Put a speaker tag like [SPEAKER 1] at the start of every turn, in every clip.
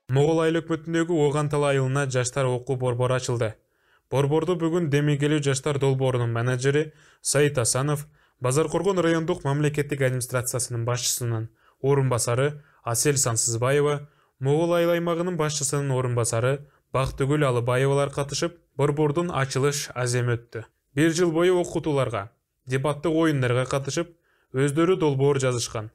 [SPEAKER 1] Могол айыл өкмөтүндөгү Огантал айылына жаштар окуу борбору ачылды. Борборду бүгүн Демилгелүү жаштар долбоорунун менеджери Саид Асанов, Базаркоргон райондук мамлекеттик администрациясынын башчысынын орун басары Асель Сансызбаева, Могол айыл аймагынын башчысынын орун басары Бактыгүл Алыбаевалар катышып, борбордун ачылыш аземи өттү. Бир жыл бою окутууларга, дебаттык оюндарга катышып, өздөрү долбоор жазышкан.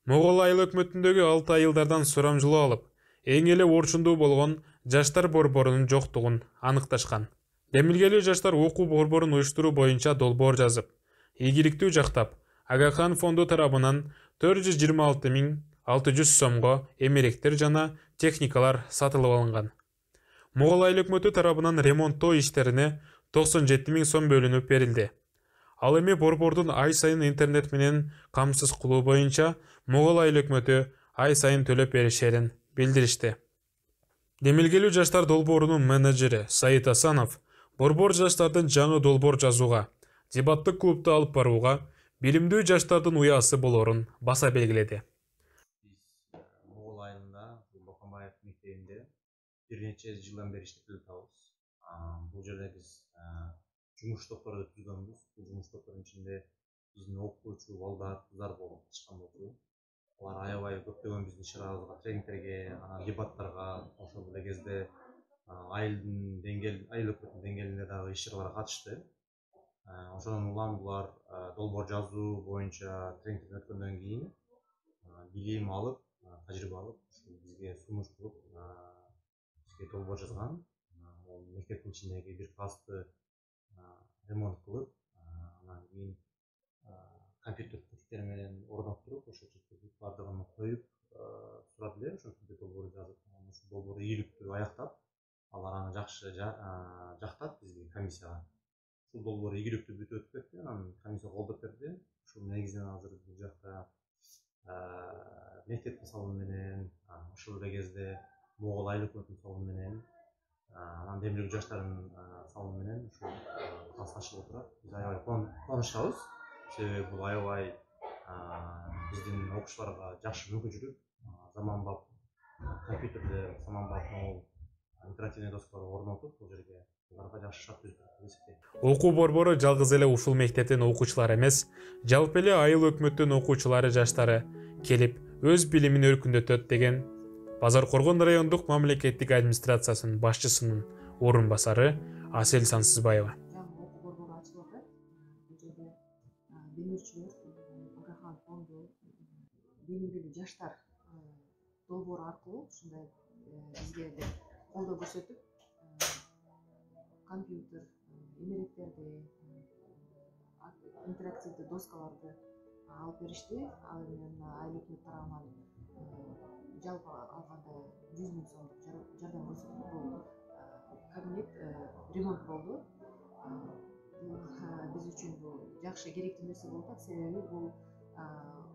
[SPEAKER 1] Могол айыл өкмөтүндөгү 6 айылдардан сурамжылоо алып, эң эле орчундуу болгон жаштар борборунун жоктугун аныкташкан. Демилгелүү жаштар окуу борборун уюштуруу боюнча долбоор жазып, ийгиликтүү жактап, Агахан фонду тарабынан 426.600 сомго эмеректер жана техникалар сатылып алынган. Могол айыл өкмөтү тарабынан ремонттоо иштерине 97.000 сом бөлүнүп берилди. Ал эми борбордун ай сайын интернет менен камсыз кылуу боюнча Могол айыл өкмөтү ай сайын төлөп беришерин билдиришти. Демилгелүү жаштар долбоорунун менеджери Саид Асанов борбор жаштардын жаңы долбоор жазууга, дебаттык клубду алып барууга билимдүү жаштардын уясы болорун баса белгиледи.
[SPEAKER 2] Биз Могол айылында Бакамбаев мектебинде бир нече жылдан бери иштеп жатабыз. Бул жерде биз жумуш топторду түзгөнбүз. Бул жумуш топтордун ичинде биздин окуучу балдар, кыздар болуп катышкан болчу. Алар аябай көптөгөн биздин иш-чарабызга, тренингтерге, дебаттарга, ошол эле кезде айыл өкмөтүнүн деңгээлинде дагы иш-чараларга катышты. Ошондон улам булар долбоор жазуу боюнча тренингтерден өткөндөн кийин билим алып, тажрыйба алып, бизге сунуш кылып, бизге долбоор жазган. Мектептин ичиндеги бир классты ремонт кылып, анан кийин компьютер тетиктери менен орноттуруп, ошо жерде бардыгын коюп сурады эле, ошол жерде долбоор жазып, ошол долбоорду ийгиликтүү аяктап, алар аны жакшы жактап бизге комиссияга. Ушул долбоор ийгиликтүү бүтүп өтүп кетти, анан комиссия колдоп берди. Ушул негизинен азыр бул жакта мектептин салымы менен, ошол эле кезде Могол айыл өкмөтүнүн салымы менен, анан Демилгелүү жаштардын салымы менен ушул класс ачылып отурат. Биз аябай кубанычтабыз. Себеби бул аябай биздин окуучуларга жакшы мүмкүнчүлүк. Заманбап компьютерде заманбап интерактивный доскалар орнотуп, бул жерге аларга жакшы шарт түзүп деп эсептейм.
[SPEAKER 1] Окуу борбору жалгыз эле ушул мектептин окуучулары эмес, жалпы эле айыл өкмөттүн окуучулары жаштары келип өз билимин өркүндөтөт деген Базаркоргон райондук мамлекеттик администрациясынын башчысынын орун басары Асель Сансызбаева.
[SPEAKER 3] Окуу борбору ачылып атат. Бул жерде демирчилер Агахан фонду Демилгелүү жаштар долбоору аркылуу ушундай бизге колдоо көрсөтүп, компьютер, эмеректерди, интерактивдүү доскаларды алып беришти. Ал эми айыл өкмөт тарабынан жалпы алганда 100.000 сомдук жардам көрсөтүлүп, бул кабинет ремонт болду. Биз үчүн бул жакшы керектүү нерсе болуп атат, себеби бул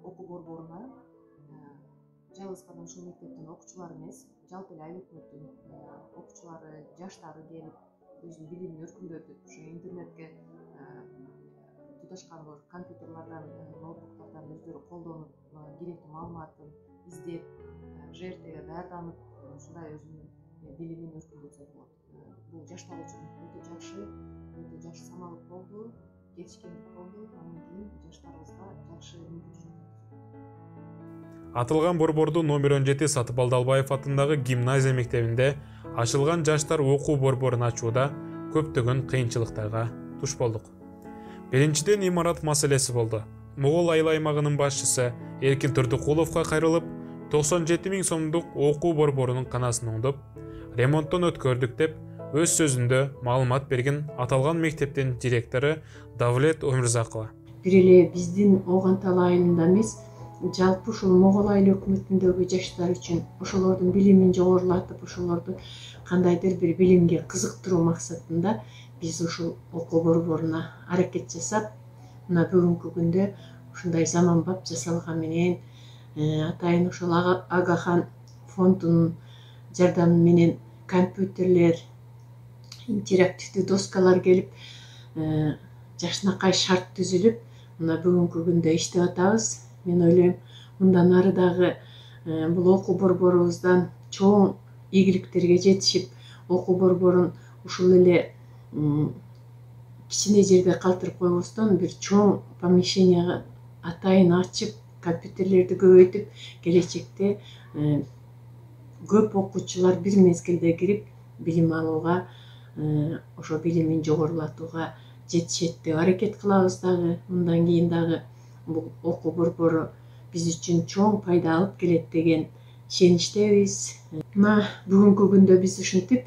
[SPEAKER 3] окуу борборуна жалгыз гана ушул мектептин окуучулары эмес, жалпы эле айыл өкмөттүн окуучулары, жаштары келип өзүнүн билимин өркүндөтүп, ошо интернетке туташкан компьютерлардан, ноутбуктардан өздөрү колдонуп, керектүү маалыматын издеп, ЖРТге даярданып, ушундай өзүнүн билимин өркүндөтсө болот. Бул жаштар үчүн өтө жакшы самалык болду, жетишкендик болду. Андан кийин жаштарыбызга жакшы мүмкүнчүлүк.
[SPEAKER 1] Атылган борборду номер 17 Сатыбалды Албаев атындагы гимназия мектебинде ачылган жаштар окуу борборун ачууда көптөгөн кыйынчылыктарга туш болдук. Биринчиден имарат маселеси болду. Могол айыл аймагынын башчысы Эркин Турдукуловго кайрылып, 97.000 сомдук окуу борборунун канасын оңдоп, ремонттон өткөрдүк деп өз сөзүндө маалымат берген аталган мектептин директору Давлет Өмүрзакова.
[SPEAKER 4] Бир эле биздин Огантал айылында эмес, жалпы ушул Могол айыл өкмөтүндөгү жаштар үчүн ошолордун билимин жогорулатып, ошолорду кандайдыр бир билимге кызыктыруу максатында биз ушул окуу борборуна аракет жасап, мына бүгүнкү күндө ушундай заманбап жасалган менен, атайын ошол Агахан фондунун жардамы менен компьютерлер, интерактивдүү доскалар келип, жакшынакай шарт түзүлүп, мына бүгүнкү күндө иштеп атабыз. Мен ойлойм, мындан ары дагы бул окуу борборубуздан чоң ийгиликтерге жетишип, окуу борборун ушул эле кичине жерде калтырып койбостон бир чоң помещенияга атайын ачып, компьютерлерди көбөйтүп, келечекте көп окуучулар бир мезгилде кирип билим алууга, ошо билимин жогорулатууга жетишет деп аракет кылабыз дагы. Мындан кийин дагы бул окуу борбору биз үчүн чоң пайда алып келет деген ишеничтебиз. Мына бүгүнкү күндө биз ушинтип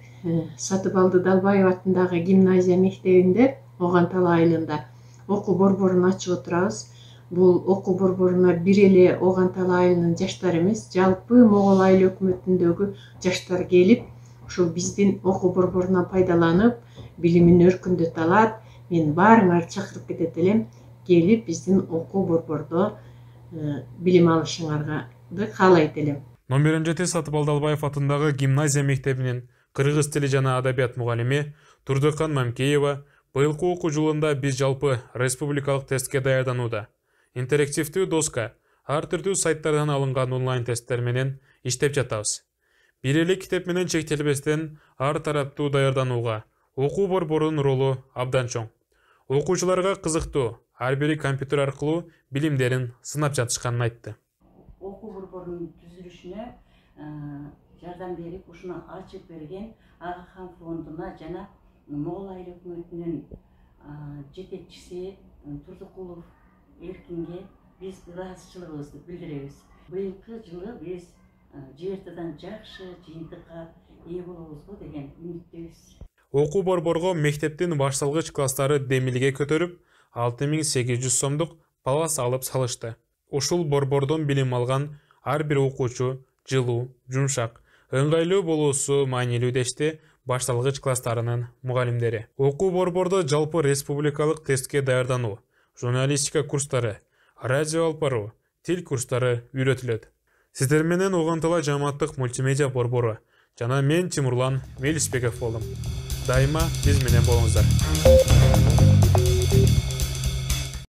[SPEAKER 4] Сатыбалды Далбаев атындагы гимназия мектебинде Огантал айылында окуу борборун ачып отурабыз. Бул окуу борборуна бир эле Огантал айылынын жаштары эмес, жалпы Могол айыл өкмөтүндөгү жаштар келип, ушул биздин окуу борборунан пайдаланып, билимин өркүндөтө алат. Мен баарыңарды чакырып кетет элем, келип биздин окуу борбордо билим алышыңарды каалайт элем.
[SPEAKER 1] Номер 17 Сатыбалды Далбаев атындагы гимназия мектебинин кыргыз тили жана адабият мугалими Турдыкан Мамкеева быйылкы окуу жылында биз жалпы республикалык тестке даярданууда. Интерактивдүү доска, ар түрдүү сайттардан алынган онлайн тесттер менен иштеп жатабыз. Бир эле китеп менен чектелбестен ар тараптуу даярданууга окуу борборунун ролу абдан чоң. Окуучуларга кызыктуу, ар бири компьютер аркылуу билимдерин сынап жатышканын айтты.
[SPEAKER 5] Окуу борборунун түзүлүшүнө жардам берип, ушуну ачып берген Агахан фондуна жана Могол айыл өкмөтүнүн жетекчиси Турдукулов Эркинге биз ыраазычылыгыбызды билдиребиз. Быйылкы жылы биз жертадан жакшы жыйынтыкка ээ болобузго деген үмүттөбүз.
[SPEAKER 1] Окуу борборго мектептин башталгыч класстары демилге көтөрүп, 6800 сомдук палас алып салышты. Ушул борбордон билим алган ар бир окуучу жылуу, жумшак, ыңгайлуу болуусу маанилүү дешти башталгыч класстарынын мугалимдери. Окуу борбордо жалпы республикалык тестке даярдануу, журналистика курстары, радио алып баруу, тил курстары үйрөтүлөт. Сиздер менен Огантала жамааттык мультимедиа борбору жана мен Тимурлан Мелисбеков болдум. Дайыма биз менен болуңуздар.